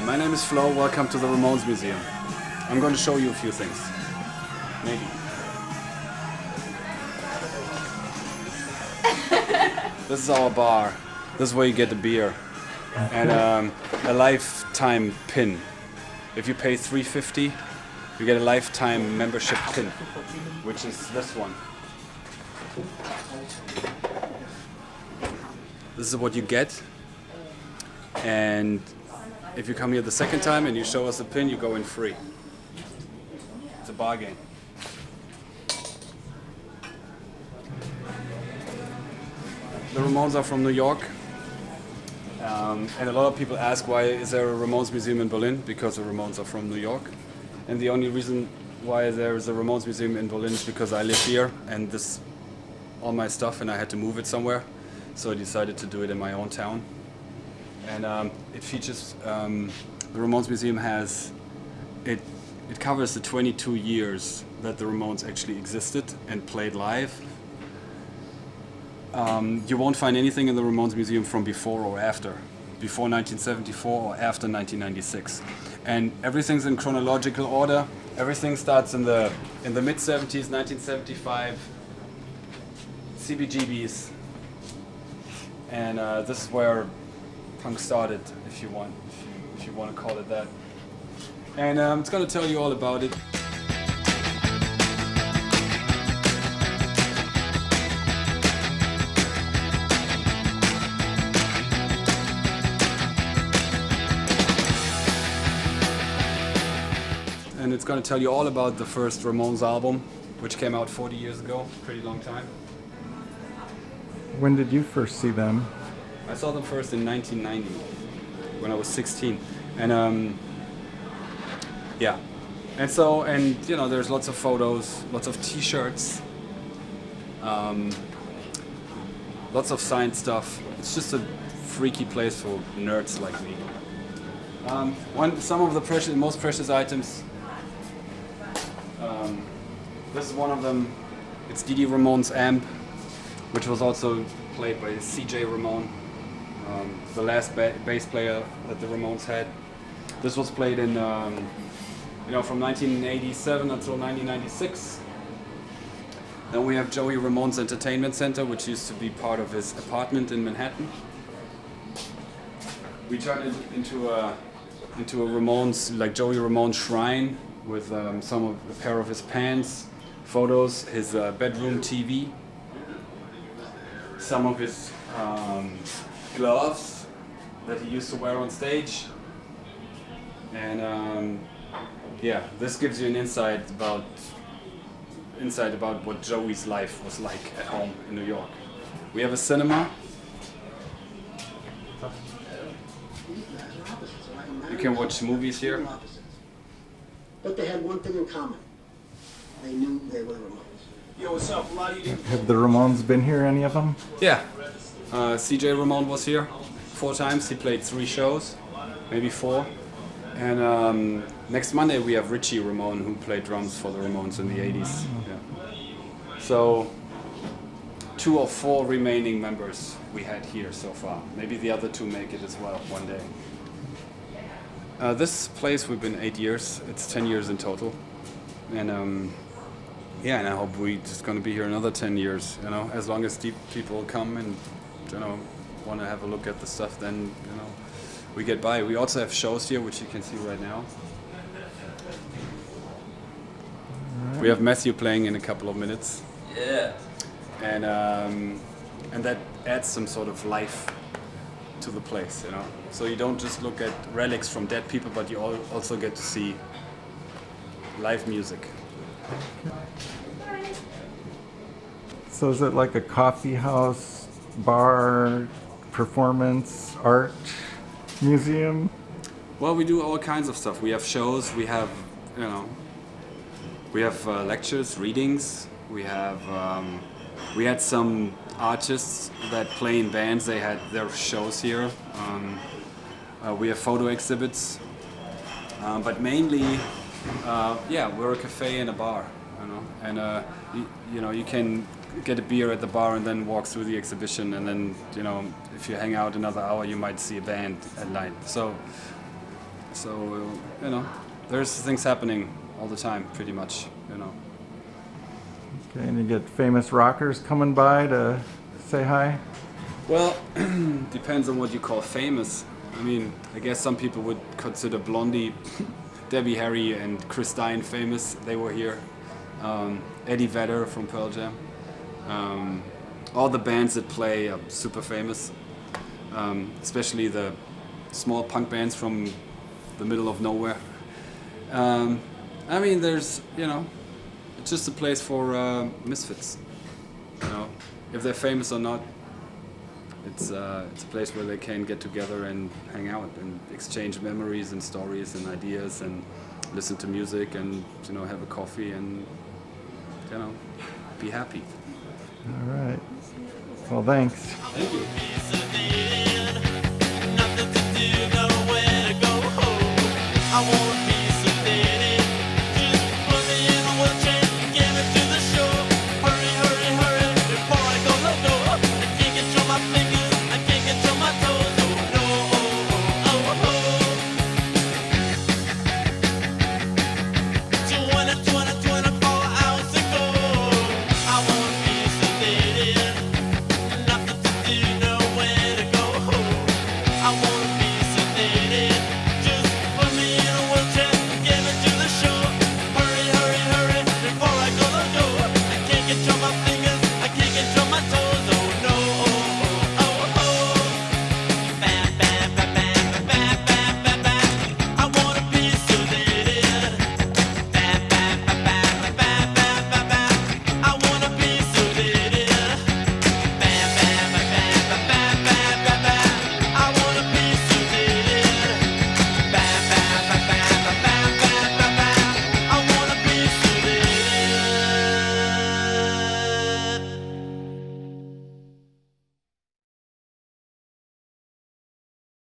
My name is Flo, welcome to the Ramones Museum. I'm going to show you a few things. Maybe. This is our bar. This is where you get the beer. And a lifetime pin. If you pay $3.50, you get a lifetime membership pin, which is this one. This is what you get. And if you come here the second time and you show us a pin, you go in free. It's a bargain. The Ramones are from New York. And a lot of people ask, why is there a Ramones Museum in Berlin? Because the Ramones are from New York. And the only reason why there is a Ramones Museum in Berlin is because I live here and this all my stuff and I had to move it somewhere. So I decided to do it in my own town. And it features, the Ramones Museum has, it covers the 22 years that the Ramones actually existed and played live. You won't find anything in the Ramones Museum from before or after. Before 1974 or after 1996. And everything's in chronological order. Everything starts in the mid-70s, 1975, CBGBs. And this is where punk started, if you want to call it that. And it's going to tell you all about it. And it's going to tell you all about the first Ramones album, which came out 40 years ago, pretty long time. When did you first see them? I saw them first in 1990, when I was 16. And yeah. And so, and you know, there's lots of photos, lots of t-shirts, lots of signed stuff. It's just a freaky place for nerds like me. Some of the most precious items. This is one of them. It's Didi Ramone's amp, which was also played by CJ Ramone, the last bass player that the Ramones had. This was played in, from 1987 until 1996. Then we have Joey Ramone's Entertainment Center, which used to be part of his apartment in Manhattan. We turned it into a Ramones, like Joey Ramone shrine with a pair of his pants, photos, his bedroom TV, some of his gloves that he used to wear on stage. And yeah, this gives you an insight about what Joey's life was like at home in New York. We have a cinema. You can watch movies here. But they had one thing in common. They knew they were Ramones. Yo, what's up? A lot of you didn't... Have the Ramones been here, any of them? Yeah. CJ Ramone was here 4 times. He played 3 shows, maybe 4. And next Monday we have Richie Ramone, who played drums for the Ramones in the 80s. Yeah. So 2 or 4 remaining members we had here so far. Maybe the other 2 make it as well one day. This place we've been 8 years. It's 10 years in total. And yeah, and I hope we're just going to be here another 10 years, you know, as long as deep people come and, you know, want to have a look at the stuff, then, you know, we get by. We also have shows here, which you can see right now. Right. We have Matthew playing in a couple of minutes. Yeah. And that adds some sort of life to the place, you know. So you don't just look at relics from dead people, but you also get to see live music. So is it like a coffee house, bar, performance, art museum? Well, we do all kinds of stuff. We have shows, we have, you know, we have lectures, readings. We had some artists that play in bands. They had their shows here. We have photo exhibits, but mainly, yeah, we're a cafe and a bar, you know. And you know, you can get a beer at the bar and then walk through the exhibition, and then, you know, if you hang out another hour, you might see a band at night. So So you know, there's things happening all the time, pretty much. You know. Okay, and you get famous rockers coming by to say hi? Well, depends on what you call famous. I mean, I guess some people would consider Blondie, Debbie Harry, and Chris Stein famous. They were here. Eddie Vedder from Pearl Jam. All the bands that play are super famous, especially the small punk bands from the middle of nowhere. I mean, there's, you know, it's just a place for misfits. You know, if they're famous or not, it's a place where they can get together and hang out and exchange memories and stories and ideas and listen to music and, you know, have a coffee and, you know, be happy. All right. Well, thanks. Thank you.